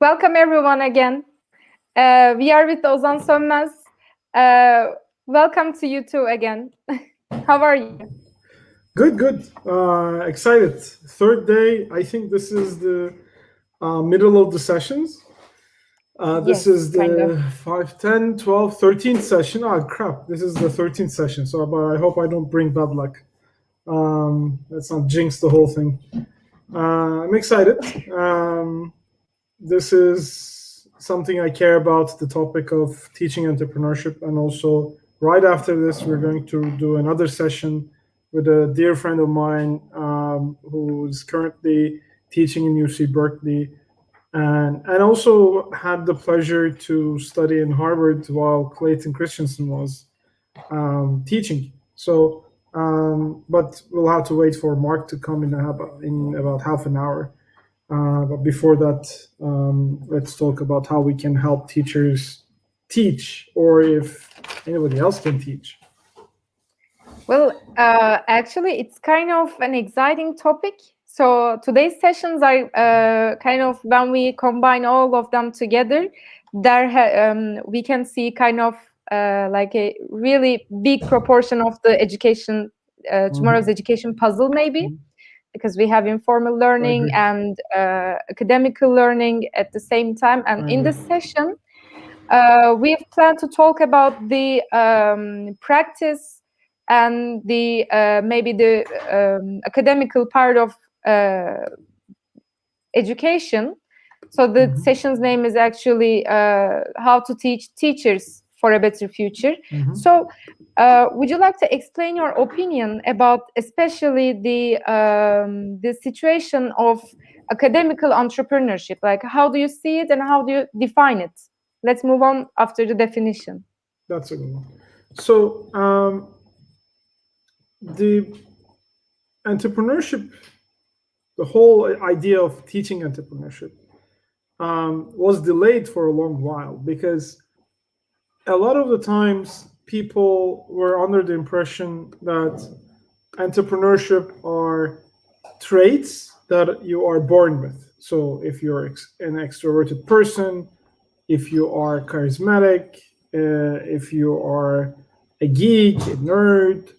Welcome everyone again. We are with Ozan Sönmez. Welcome to you too again. How are you? Good. Excited. Third day. I think this is the middle of the sessions. This Yes, is kind of. the 5, 10, 12, 13th session. Oh, crap. This is the 13th session. So but I hope I don't bring bad luck. Let's not jinx the whole thing. I'm excited. This is something I care about, the topic of teaching entrepreneurship. And also, right after this, we're going to do another session with a dear friend of mine who's currently teaching in UC Berkeley and also had the pleasure to study in Harvard while Clayton Christensen was teaching. So, but we'll have to wait for Mark to come in about half an hour. But before that, let's talk about how we can help teachers teach, or if anybody else can teach. Well, actually, it's kind of an exciting topic. So today's sessions are kind of when we combine all of them together, we can see kind of like a really big proportion of the education, tomorrow's education puzzle, maybe. Because we have informal learning and academical learning at the same time. And in this session, we've planned to talk about the practice and the maybe the academical part of education. So the session's name is actually how to teach teachers for a better future. So would you like to explain your opinion about especially the situation of academical entrepreneurship? Like, how do you see it and how do you define it? Let's move on after the definition. That's a good one. So the entrepreneurship, the whole idea of teaching entrepreneurship was delayed for a long while because a lot of the times people were under the impression that entrepreneurship are traits that you are born with. So if you're an extroverted person, if you are charismatic, if you are a geek, a nerd,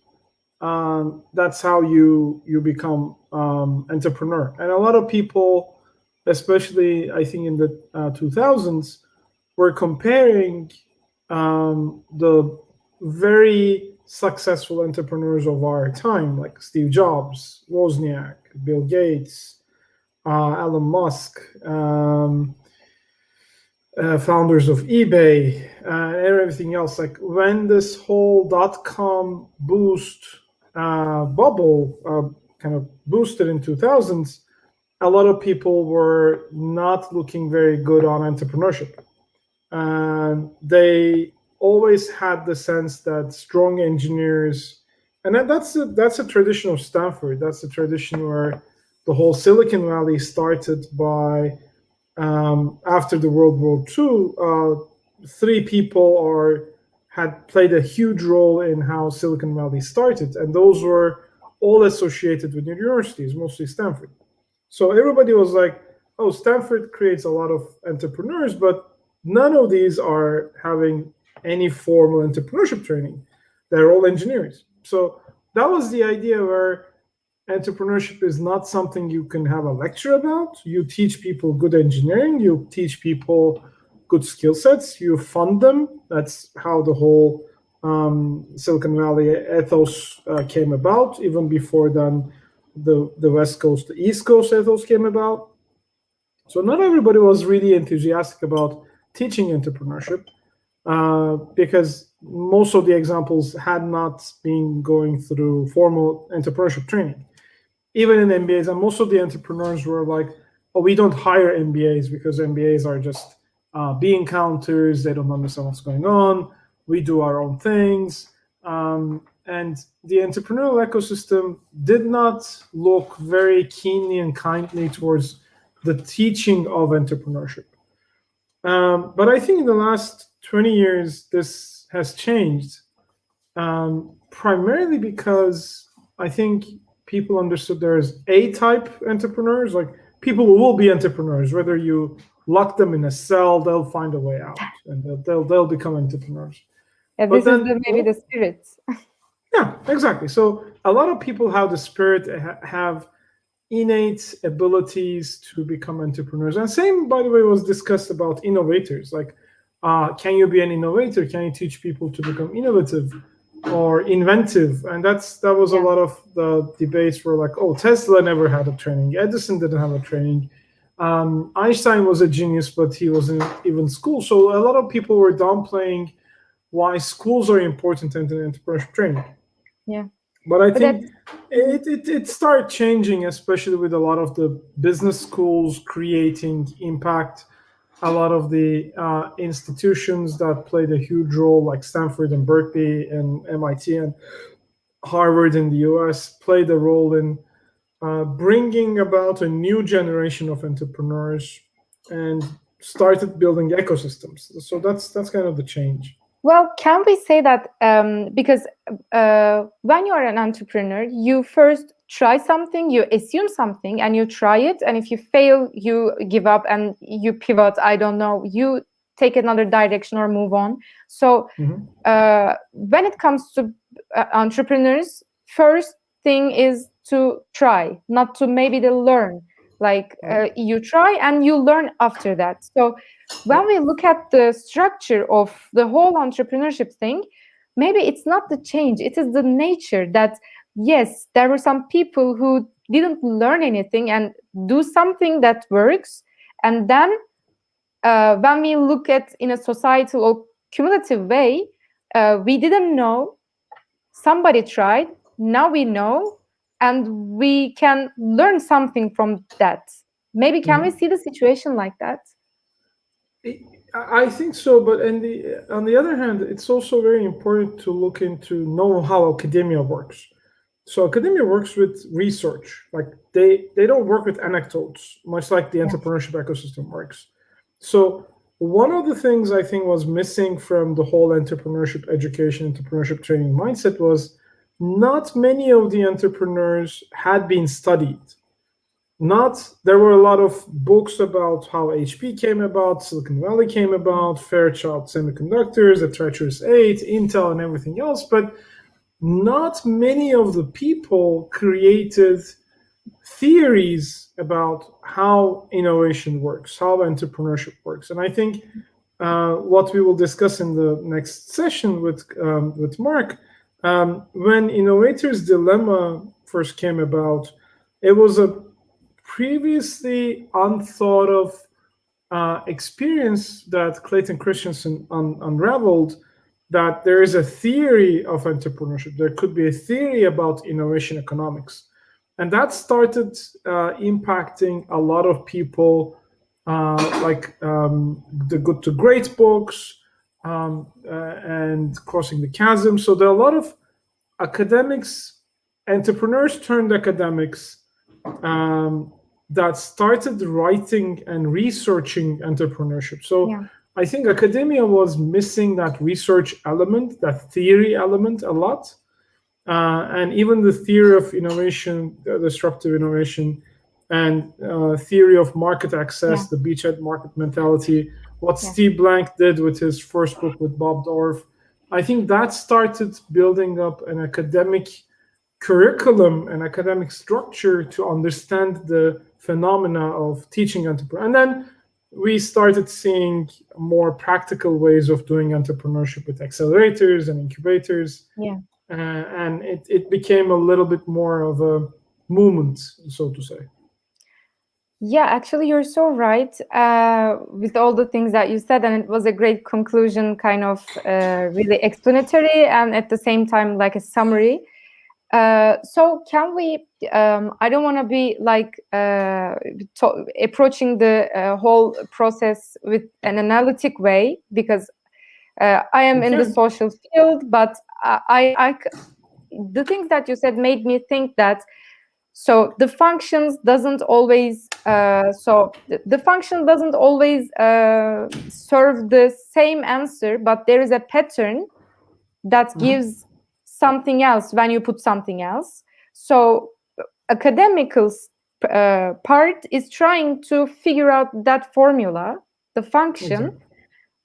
that's how you become entrepreneur. And a lot of people, especially I think in the 2000s, were comparing the very successful entrepreneurs of our time, like Steve Jobs, Wozniak, Bill Gates, Elon Musk, founders of eBay, and everything else. Like when this whole .com boost bubble kind of boosted in 2000s, a lot of people were not looking very good on entrepreneurship. And they always had the sense that strong engineers, and that's a tradition of Stanford. That's a tradition where the whole Silicon Valley started by after the World War II. Three people had played a huge role in how Silicon Valley started, and those were all associated with universities, mostly Stanford. So everybody was like, "Oh, Stanford creates a lot of entrepreneurs, but none of these are having any formal entrepreneurship training. They're all engineers." So that was the idea where entrepreneurship is not something you can have a lecture about. You teach people good engineering, you teach people good skill sets, you fund them. That's how the whole Silicon Valley ethos came about. Even before then, the West Coast, the East Coast ethos came about. So not everybody was really enthusiastic about teaching entrepreneurship because most of the examples had not been going through formal entrepreneurship training. Even in MBAs, and most of the entrepreneurs were like, "Oh, we don't hire MBAs because MBAs are just bean counters. They don't understand what's going on. We do our own things." And the entrepreneurial ecosystem did not look very keenly and kindly towards the teaching of entrepreneurship. But I think in the last 20 years, this has changed, primarily because I think people understood there's A-type entrepreneurs, like people who will be entrepreneurs, whether you lock them in a cell, they'll find a way out, and they'll become entrepreneurs. Yeah, But this is then, maybe the spirit. yeah, exactly. So a lot of people have the spirit, have innate abilities to become entrepreneurs. And same, by the way, was discussed about innovators. Like, can you be an innovator? Can you teach people to become innovative or inventive? And that was a lot of the debates were like, oh, Tesla never had a training. Edison didn't have a training. Einstein was a genius, but he wasn't even school. So a lot of people were downplaying why schools are important in entrepreneurship training. Yeah. But I think it started changing, especially with a lot of the business schools creating impact. A lot of the institutions that played a huge role, like Stanford and Berkeley and MIT and Harvard in the US, played a role in bringing about a new generation of entrepreneurs and started building ecosystems. So that's kind of the change. Well, can we say that because when you are an entrepreneur, you first try something, you assume something, and you try it, and if you fail, you give up and you pivot. I don't know, you take another direction or move on. So when it comes to entrepreneurs, first thing is to try, not to maybe to learn. Like you try and you learn after that. So when we look at the structure of the whole entrepreneurship thing, maybe it's not the change, it is the nature that, yes, there were some people who didn't learn anything and do something that works. And then when we look at in a societal or cumulative way, we didn't know, somebody tried, now we know, and we can learn something from that. Maybe can we see the situation like that? I think so, but on the other hand, it's also very important to look into know how academia works. So academia works with research. Like they don't work with anecdotes, much like the entrepreneurship ecosystem works. So one of the things I think was missing from the whole entrepreneurship education, entrepreneurship training mindset was not many of the entrepreneurs had been studied. There were a lot of books about how HP came about, Silicon Valley came about, Fairchild Semiconductors, the Treacherous Eight, Intel, and everything else, but not many of the people created theories about how innovation works, how entrepreneurship works. And I think what we will discuss in the next session with Mark, when Innovator's Dilemma first came about, it was a previously unthought of experience that Clayton Christensen unraveled, that there is a theory of entrepreneurship. There could be a theory about innovation economics. And that started impacting a lot of people, like the Good to Great books and Crossing the Chasm. So there are a lot of academics, entrepreneurs turned academics, that started writing and researching entrepreneurship. So I think academia was missing that research element, that theory element a lot. And even the theory of innovation, disruptive innovation, and theory of market access, the beachhead market mentality, what Steve Blank did with his first book with Bob Dorff, I think that started building up an academic curriculum and academic structure to understand the phenomena of teaching entrepreneur. And then we started seeing more practical ways of doing entrepreneurship with accelerators and incubators. And it became a little bit more of a movement, so to say. Yeah, actually, you're so right with all the things that you said, and it was a great conclusion, kind of really explanatory and at the same time like a summary. So can we, I don't want to be like approaching the whole process with an analytic way, because I am in the social field, but the things that you said made me think that, so the functions doesn't always, the function doesn't always serve the same answer, but there is a pattern that gives something else when you put something else. So academicals part is trying to figure out that formula, the function. Exactly.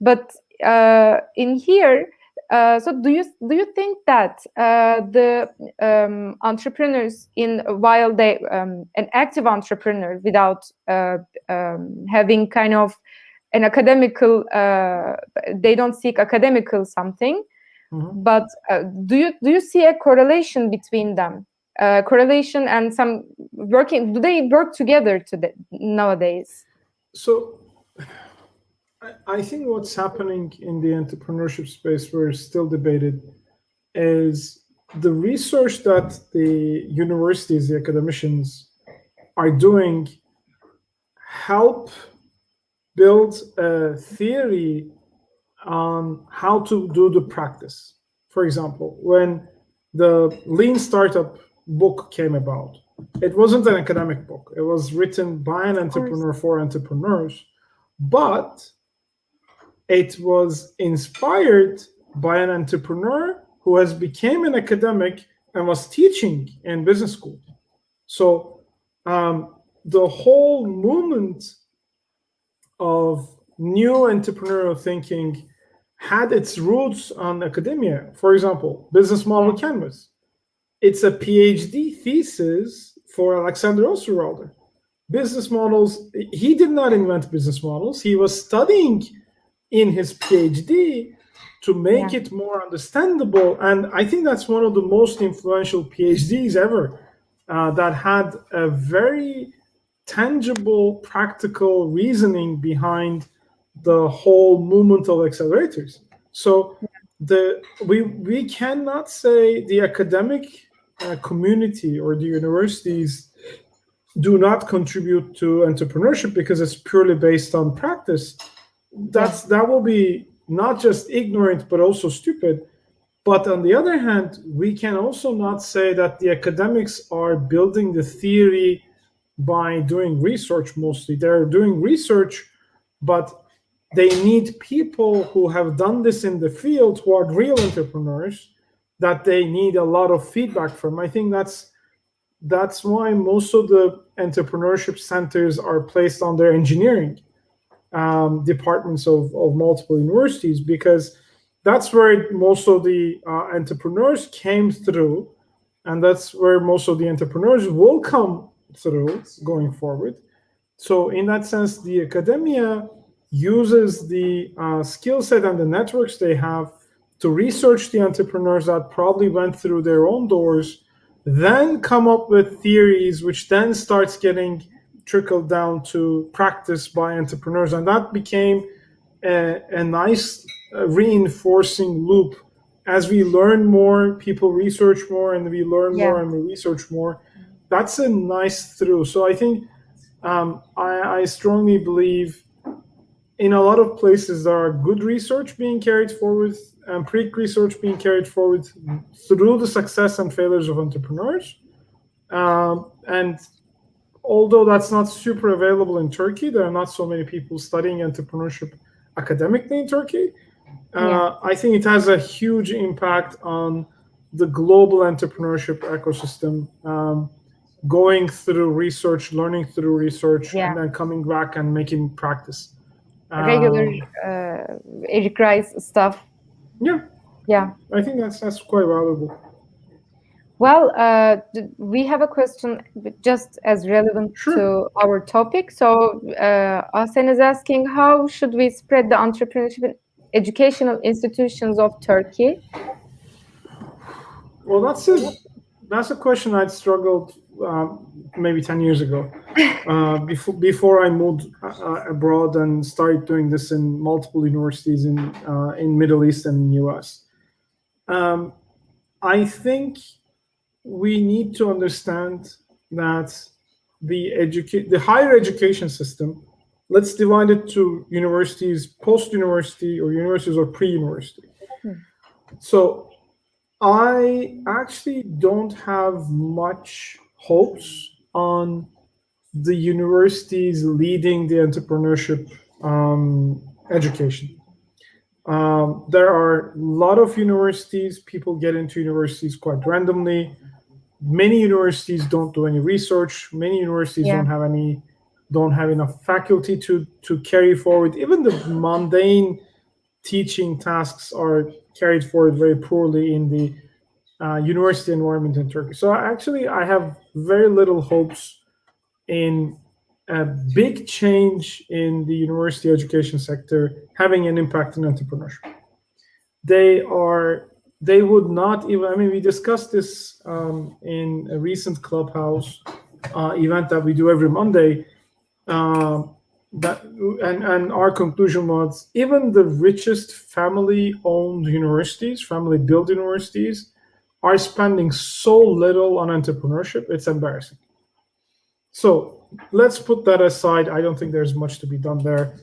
But in here, so do you think that the entrepreneurs, while they an active entrepreneur without having kind of an academical, they don't seek academical something, but do you see a correlation between them? Correlation and some working. Do they work together nowadays? So I think what's happening in the entrepreneurship space, where it's still debated, is the research that the universities, the academicians are doing help build a theory on how to do the practice. For example, when the Lean Startup book came about, it wasn't an academic book. It was written by an entrepreneur for entrepreneurs, but it was inspired by an entrepreneur who has become an academic and was teaching in business school. So the whole movement of new entrepreneurial thinking had its roots on academia. For example, business model canvas. It's a PhD thesis for Alexander Osterwalder. Business models, he did not invent business models. He was studying in his PhD to make it more understandable. And I think that's one of the most influential PhDs ever that had a very tangible, practical reasoning behind the whole movement of accelerators. So we cannot say the academic community or the universities do not contribute to entrepreneurship because it's purely based on practice. That will be not just ignorant but also stupid. But on the other hand, we can also not say that the academics are building the theory by doing research mostly. They're doing research, but they need people who have done this in the field, who are real entrepreneurs, that they need a lot of feedback from. I think that's why most of the entrepreneurship centers are placed under engineering departments of multiple universities, because that's where most of the entrepreneurs came through, and that's where most of the entrepreneurs will come through going forward. So in that sense, the academia uses the skill set and the networks they have to research the entrepreneurs that probably went through their own doors, then come up with theories, which then starts getting trickled down to practice by entrepreneurs. And that became a nice reinforcing loop. As we learn more, people research more, and we learn more and we research more. That's a nice through. So I think I strongly believe in a lot of places there are good research being carried forward, empiric research being carried forward through the success and failures of entrepreneurs. And although that's not super available in Turkey, there are not so many people studying entrepreneurship academically in Turkey. I think it has a huge impact on the global entrepreneurship ecosystem, going through research, learning through research, and then coming back and making practice. Regular Eric Rice stuff. Yeah. I think that's quite valuable. Well, we have a question just as relevant to our topic. So Ozan is asking, how should we spread the entrepreneurship educational institutions of Turkey? Well, that's a question I'd struggled maybe 10 years ago, before I moved abroad and started doing this in multiple universities in Middle East and US. I think we need to understand that the higher education system, let's divide it to universities, post-university, or universities or pre-university. So I actually don't have much hopes on the universities leading the entrepreneurship education. There are a lot of universities. People get into universities quite randomly. Many universities don't do any research. Many universities Yeah. don't have enough faculty to carry forward. Even the mundane teaching tasks are carried forward very poorly in the university environment in Turkey. So actually, I have very little hopes in a big change in the university education sector having an impact on entrepreneurship. They would not even. I mean, we discussed this in a recent Clubhouse event that we do every Monday. That and our conclusion was even the richest family-owned universities, family-built universities, are spending so little on entrepreneurship. It's embarrassing. So let's put that aside. I don't think there's much to be done there.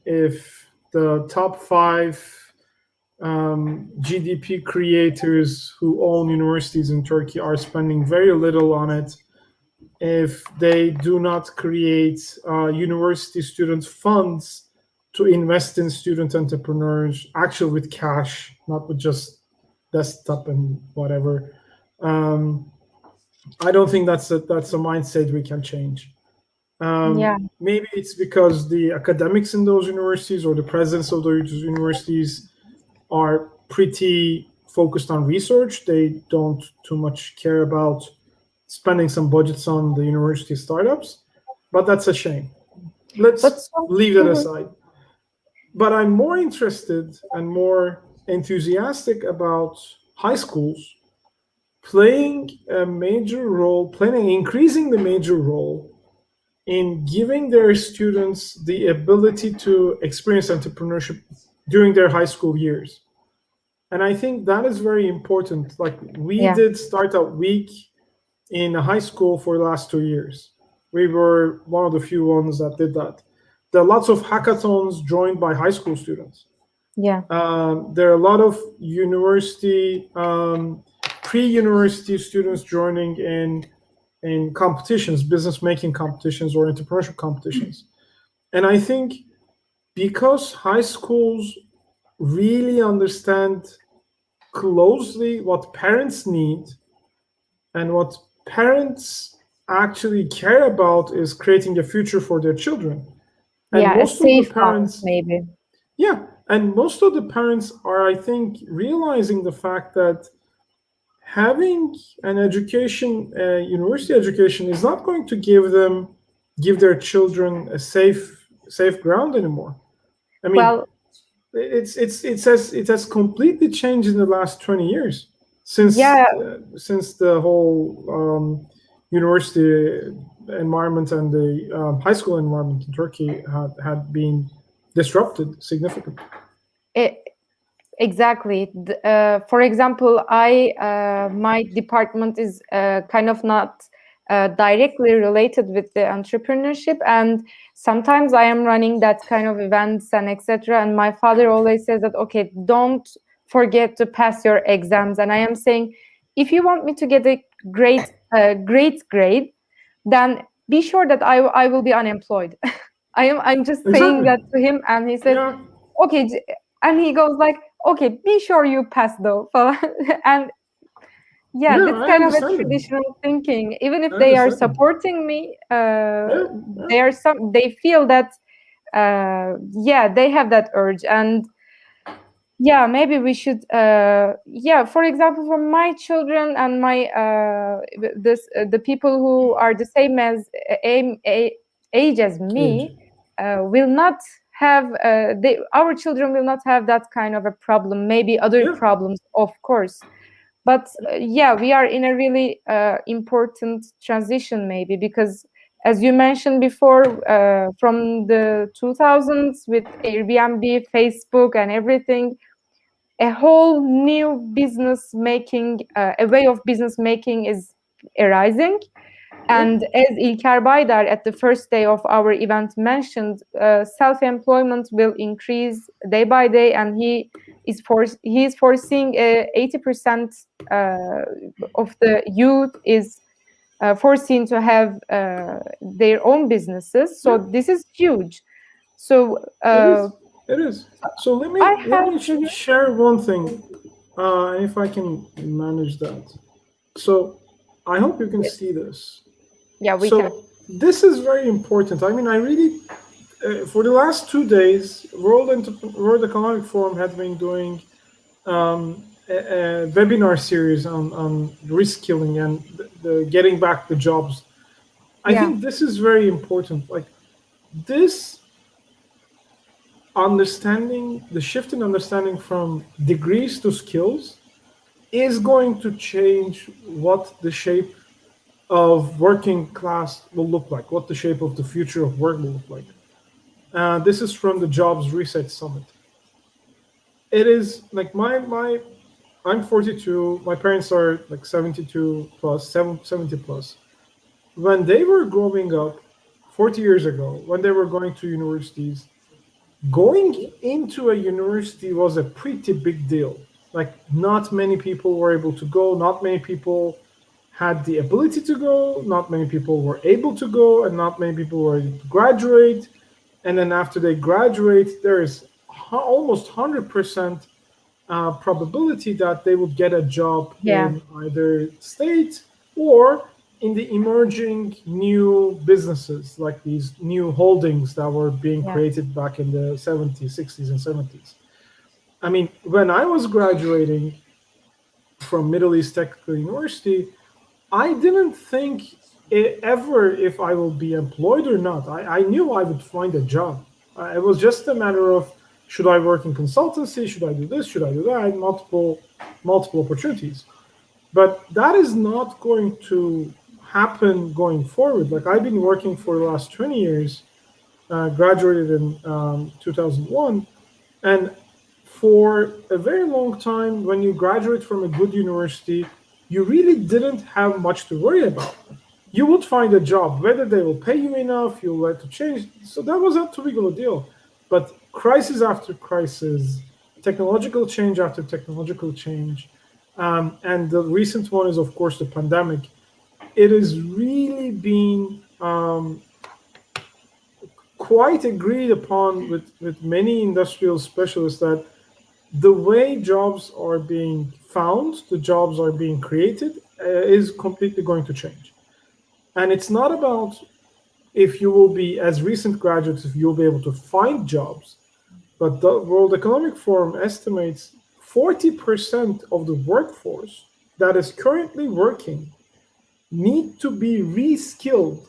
If the top 5 GDP creators who own universities in Turkey are spending very little on it, if they do not create university student funds to invest in student entrepreneurs, actually with cash, not with just desktop and whatever, I don't think that's a mindset we can change. Yeah. Maybe it's because the academics in those universities or the presidents of those universities are pretty focused on research. They don't too much care about spending some budgets on the university startups, but that's a shame. Let's leave that aside. But I'm more interested and more enthusiastic about high schools playing a major role, increasing the major role in giving their students the ability to experience entrepreneurship during their high school years. And I think that is very important. Like we did Startup Week in a high school for the last 2 years. We were one of the few ones that did that. There are lots of hackathons joined by high school students. Yeah. There are a lot of university, pre-university students joining in competitions, business making competitions or entrepreneurship competitions. And I think because high schools really understand closely what parents need and what parents actually care about is creating a future for their children. And Yeah, a most of the safe parents, house, maybe. yeah, and most of the parents are, I think, realizing the fact that having an education, university education, is not going to give their children a safe ground anymore. I mean, Well, it has completely changed in the last 20 years since the whole university environment and the high school environment in Turkey had been disrupted significantly. Exactly. For example, my department is kind of not directly related with the entrepreneurship, and sometimes I am running that kind of events and etc. And my father always says that, okay, don't forget to pass your exams. And I am saying, if you want me to get a great grade, then be sure that I will be unemployed. I'm just saying that to him, and he said, okay, and he goes like, okay, be sure you pass though. And that's kind of a traditional thinking. Even if they are supporting me, they feel that they have that urge. And maybe we should for example, for my children and my the people who are the same as age as me will not have our children will not have that kind of a problem, maybe other problems, of course. But we are in a really important transition, maybe, because as you mentioned before, from the 2000s with Airbnb, Facebook and everything, a whole new business making, a way of business making is arising. And as İlker Baydar at the first day of our event mentioned, self-employment will increase day by day, and he is foreseeing 80% of the youth is foreseen to have their own businesses. So this is huge. So it is. So let me share one thing, if I can manage that. So I hope you can see this. Yeah, we can. So this is very important. I mean, I really, for the last 2 days, World Economic Forum had been doing a webinar series on reskilling and the getting back the jobs. I Yeah, think this is very important. Like this understanding, the shift in understanding from degrees to skills is going to change what the shape of working class will look like, what the shape of the future of work will look like. This is from the Jobs Reset Summit. It is like I'm 42. My parents are like 72 plus, 70 plus. When they were growing up 40 years ago, when they were going to universities, going into a university was a pretty big deal. Like, not many people were able to go, not many people had the ability to go, not many people were able to go, and not many people were able to graduate. And then after they graduate, there is almost 100% probability that they would get a job yeah, in either state or in the emerging new businesses, like these new holdings that were being yeah, created back in the 70s, 60s, and 70s. I mean, when I was graduating from Middle East Technical University, I didn't think ever if I will be employed or not. I knew I would find a job. It was just a matter of, should I work in consultancy? Should I do this? Should I do that? Multiple opportunities. But that is not going to happen going forward. Like, I've been working for the last 20 years, graduated in 2001, and for a very long time, when you graduate from a good university, you really didn't have much to worry about. You would find a job, whether they will pay you enough, you'll like to change. So that was not too big of a deal. But crisis after crisis, technological change after technological change, and the recent one is, of course, the pandemic. It has really been quite agreed upon with many industrial specialists that the way jobs are being found, the jobs are being created, is completely going to change. And it's not about if you will be, as recent graduates, if you'll be able to find jobs, but the World Economic Forum estimates 40% of the workforce that is currently working need to be reskilled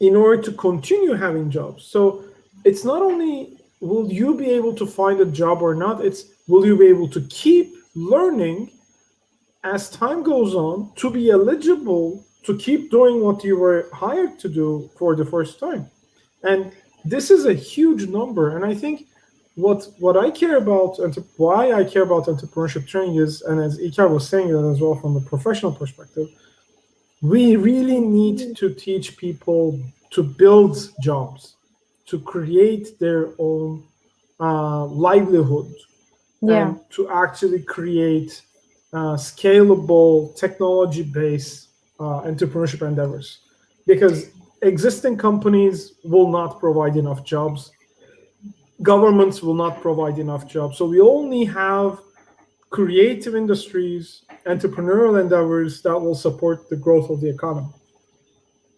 in order to continue having jobs. So it's not only will you be able to find a job or not, it's will you be able to keep learning as time goes on to be eligible to keep doing what you were hired to do for the first time. And this is a huge number. And I think what I care about and why I care about entrepreneurship training is, and as Ikar was saying that as well from a professional perspective, we really need to teach people to build jobs, to create their own livelihood, yeah, and to actually create scalable technology-based entrepreneurship endeavors. Because existing companies will not provide enough jobs, governments will not provide enough jobs. So we only have creative industries, entrepreneurial endeavors that will support the growth of the economy.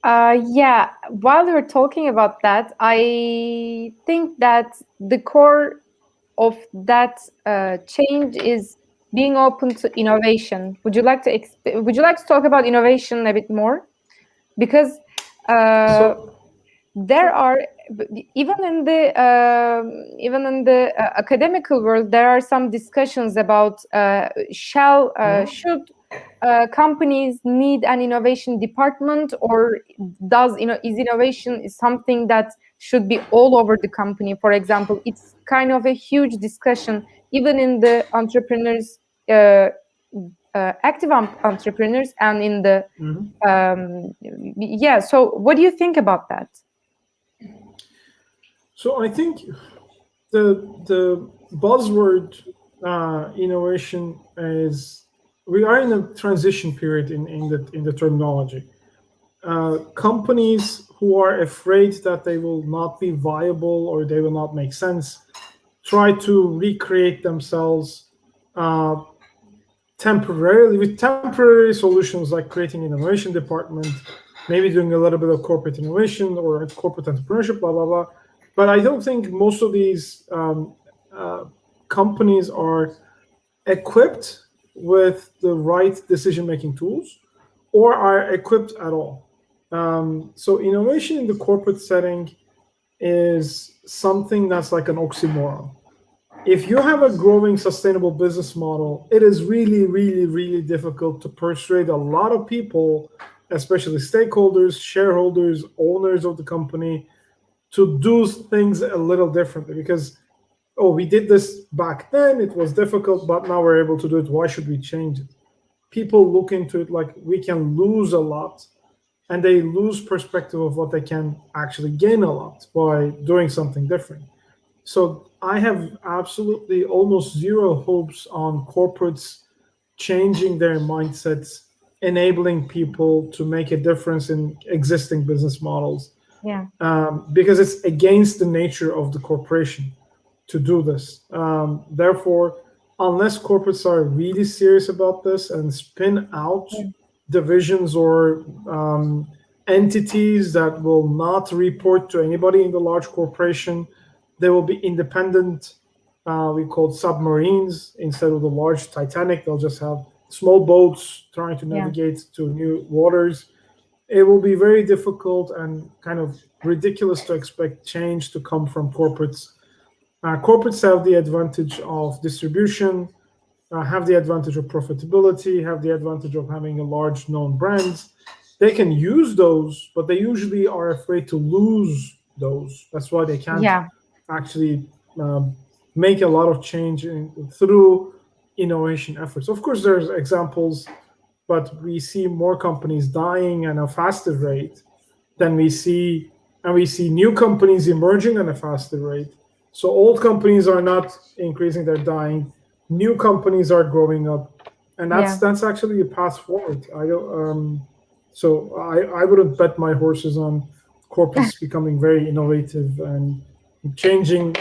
yeah. While you're talking about that, I think that the core of that change is being open to innovation. Would you like to talk about innovation a bit more? Because So, there sure. are even in the academical world, there are some discussions about should companies need an innovation department, or is innovation is something that should be all over the company? For example, it's kind of a huge discussion even in the entrepreneurs, active entrepreneurs, and in the yeah. So what do you think about that? So I think the buzzword innovation is, we are in a transition period in the terminology. Companies who are afraid that they will not be viable or they will not make sense try to recreate themselves temporary solutions like creating an innovation department, maybe doing a little bit of corporate innovation or corporate entrepreneurship, blah blah blah. But I don't think most of these companies are equipped with the right decision-making tools or are equipped at all. So innovation in the corporate setting is something that's like an oxymoron. If you have a growing sustainable business model, it is really, really, really difficult to persuade a lot of people, especially stakeholders, shareholders, owners of the company, to do things a little differently because, oh, we did this back then, it was difficult, but now we're able to do it. Why should we change it? People look into it like we can lose a lot, and they lose perspective of what they can actually gain a lot by doing something different. So I have absolutely almost zero hopes on corporates changing their mindsets, enabling people to make a difference in existing business models. Yeah. Because it's against the nature of the corporation to do this. Therefore, unless corporates are really serious about this and spin out divisions or entities that will not report to anybody in the large corporation, they will be independent. We call it submarines instead of the large Titanic. They'll just have small boats trying to navigate to new waters. It will be very difficult and kind of ridiculous to expect change to come from corporates. Corporates have the advantage of distribution, have the advantage of profitability, have the advantage of having a large known brands. They can use those, but they usually are afraid to lose those. That's why they can't actually make a lot of change through innovation efforts. Of course, there's examples, but we see more companies dying at a faster rate than we see, and we see new companies emerging at a faster rate. So old companies are not increasing, they're dying. New companies are growing up, and that's actually a path forward. I wouldn't bet my horses on corporates becoming very innovative and changing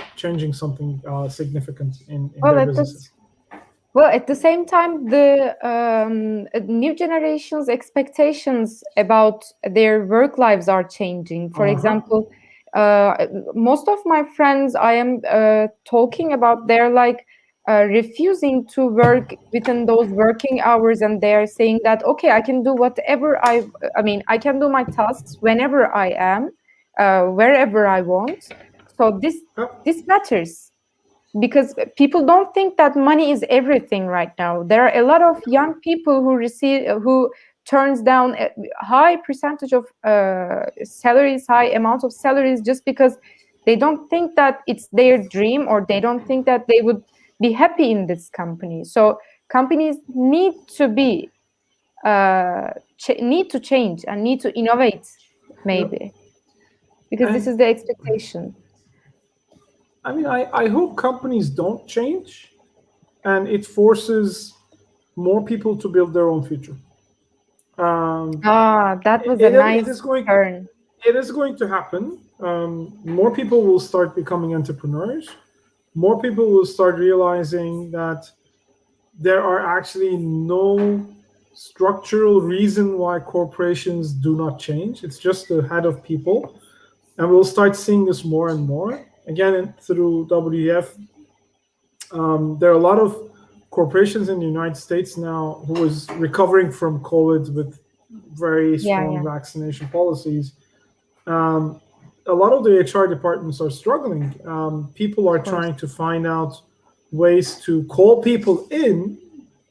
something significant in their businesses. Well, at the same time, the new generation's expectations about their work lives are changing. For example, most of my friends I am talking about, they're like refusing to work within those working hours, and they're saying that, okay, I can do whatever I can do my tasks whenever I am, wherever I want. So this matters. Because people don't think that money is everything right now. There are a lot of young people who turns down a high percentage of salaries, high amount of salaries, just because they don't think that it's their dream, or they don't think that they would be happy in this company. So companies need to change and need to innovate, maybe, because this is the expectation. I mean, I hope companies don't change, and it forces more people to build their own future. That was a nice turn. It is going to happen. More people will start becoming entrepreneurs. More people will start realizing that there are actually no structural reason why corporations do not change. It's just the head of people. And we'll start seeing this more and more. Again, through WEF, there are a lot of corporations in the United States now who is recovering from COVID with very strong vaccination policies. A lot of the HR departments are struggling. People are trying to find out ways to call people in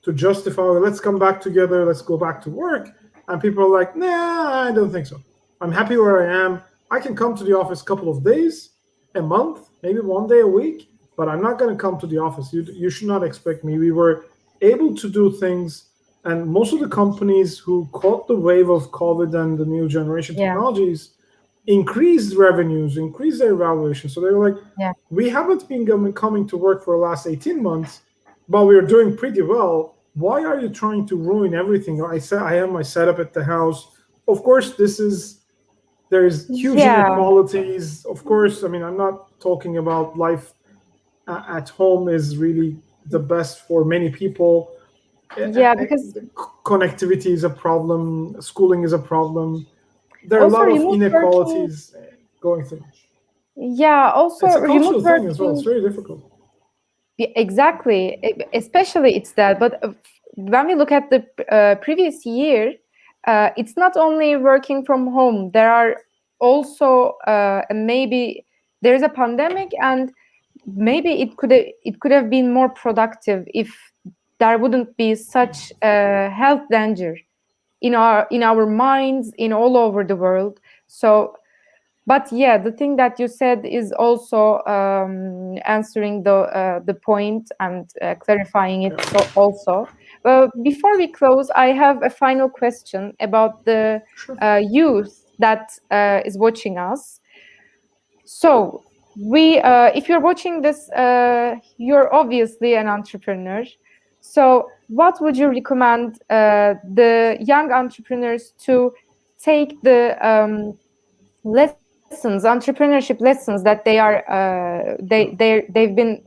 to justify, let's come back together, let's go back to work. And people are like, nah, I don't think so. I'm happy where I am. I can come to the office a couple of days, a month, maybe one day a week, but I'm not going to come to the office. You should not expect me. We were able to do things, and most of the companies who caught the wave of COVID and the new generation technologies increased revenues, increased their valuation. So they were like, we haven't been coming to work for the last 18 months, but we're doing pretty well. Why are you trying to ruin everything? I have my setup at the house. Of course, there's huge inequalities. Of course, I mean, I'm not talking about life at home is really the best for many people. Yeah, because connectivity is a problem, schooling is a problem. There are a also lot of remote working. inequalities going through. Yeah, also It's a remote cultural thing as well. It's working. very difficult. Yeah, exactly. Especially it's that. But when we look at the previous year, it's not only working from home. There are also maybe there's a pandemic, and maybe it could have been more productive if there wouldn't be such health danger in our minds in all over the world. So but yeah, the thing that you said is also answering the point and clarifying it. So also, before we close, I have a final question about the Sure. youth that is watching us. So if you're watching this, you're obviously an entrepreneur. So what would you recommend the young entrepreneurs to take the lessons, entrepreneurship lessons that they are they've been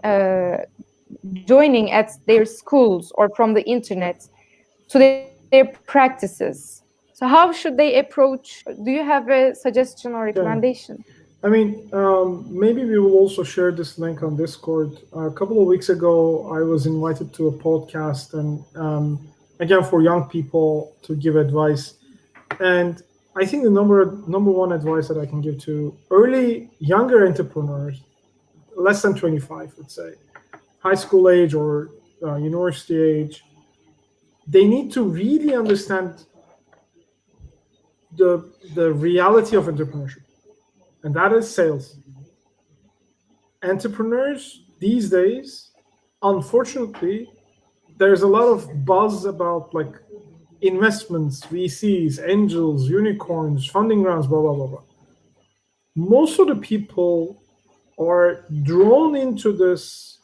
joining at their schools or from the internet to their practices? So how should they approach? Do you have a suggestion or Yeah. recommendation? I mean, maybe we will also share this link on Discord. A couple of weeks ago, I was invited to a podcast, and again for young people to give advice. And I think the number one advice that I can give to early younger entrepreneurs, less than 25, let's say, high school age or university age, they need to really understand the reality of entrepreneurship, and that is sales. Entrepreneurs these days, unfortunately, there's a lot of buzz about like investments, VCs, angels, unicorns, funding rounds, blah blah blah blah. Most of the people are drawn into this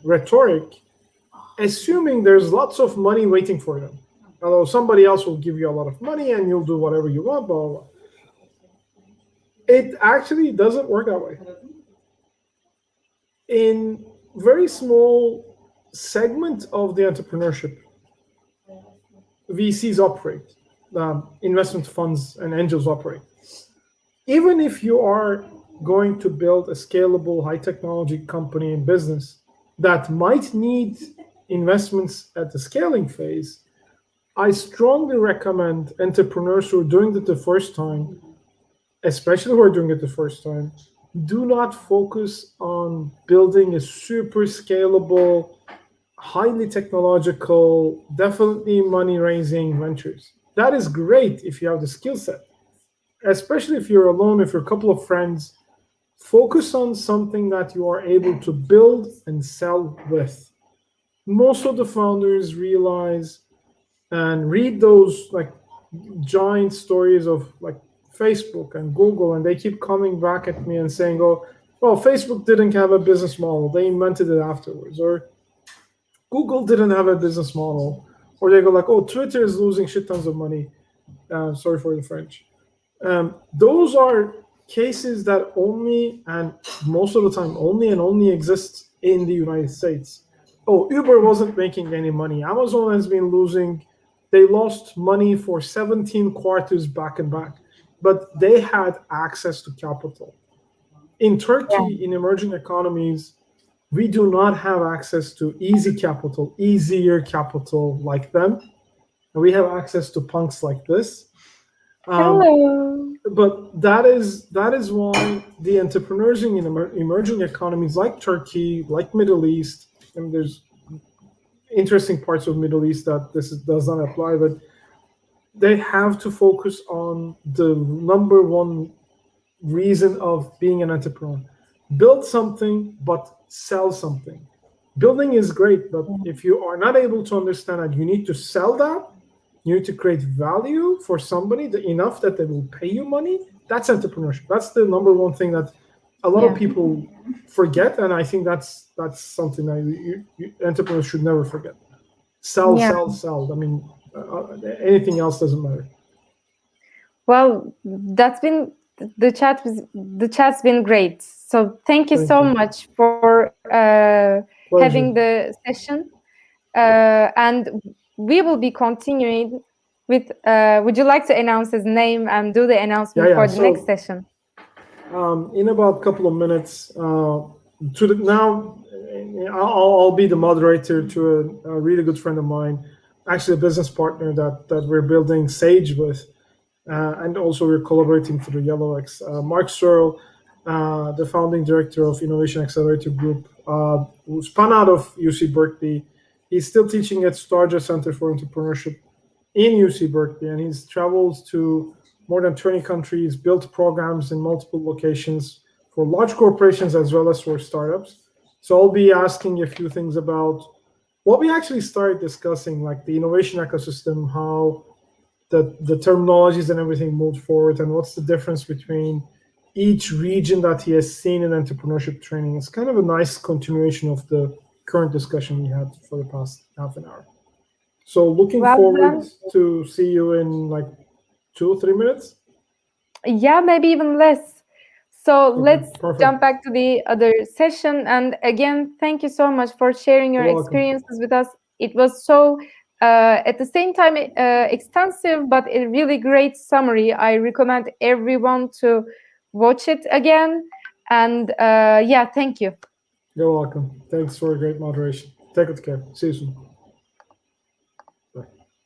rhetoric, assuming there's lots of money waiting for them. Although somebody else will give you a lot of money and you'll do whatever you want, blah blah blah. It actually doesn't work that way. In very small segment of the entrepreneurship, VCs operate, investment funds and angels operate. Even if you are going to build a scalable high technology company and business that might need investments at the scaling phase, I strongly recommend entrepreneurs who are doing it the first time, especially who are doing it the first time, do not focus on building a super scalable, highly technological, definitely money raising ventures. That is great if you have the skill set, especially if you're alone, if you're a couple of friends. Focus on something that you are able to build and sell with. Most of the founders realize and read those like giant stories of like Facebook and Google, and they keep coming back at me and saying, "Oh, well, Facebook didn't have a business model; they invented it afterwards," or Google didn't have a business model, or they go like, "Oh, Twitter is losing shit tons of money." Sorry for the French. Those are cases that only and most of the time only exist in the United States. Oh, Uber wasn't making any money. Amazon has been losing. They lost money for 17 quarters back and back, but they had access to capital. In Yeah, Turkey, in emerging economies, we do not have access to easy capital, easier capital like them. And we have access to punks like this. hello. But that is why the entrepreneurs in emerging economies like Turkey, like Middle East, and there's interesting parts of Middle East that does not apply, but they have to focus on the number one reason of being an entrepreneur. Build something, but sell something. Building is great, but if you are not able to understand that you need to sell that, you need to create value for somebody enough that they will pay you money. That's entrepreneurship. That's the number one thing that a lot of Yeah, people forget, and I think that's something that entrepreneurs should never forget. Sell, yeah. sell, sell. I mean, anything else doesn't matter. Well, that's been the chat's been great. So thank you Thank so you. much for having Pleasure. the session. and we will be continuing with. Would you like to announce his name and do the announcement for the next session? In about a couple of minutes, now I'll be the moderator to a really good friend of mine, actually a business partner that we're building Sage with, and also we're collaborating through YellowX. Mark Searle, the founding director of Innovation Accelerator Group, who spun out of UC Berkeley. He's still teaching at Starja Center for Entrepreneurship in UC Berkeley, and he's travels to more than 20 countries, built programs in multiple locations for large corporations as well as for startups. So I'll be asking a few things about what we actually started discussing, like the innovation ecosystem, how the terminologies and everything moved forward, and what's the difference between each region that he has seen in entrepreneurship training. It's kind of a nice continuation of the current discussion we had for the past half an hour. So looking forward to see you in like 2 or 3 minutes. Yeah, maybe even less. So let's jump back to the other session. And again, thank you so much for sharing your experiences with us. It was so, at the same time, extensive, but a really great summary. I recommend everyone to watch it again. And yeah, thank you. You're welcome. Thanks for a great moderation. Take good care. See you soon.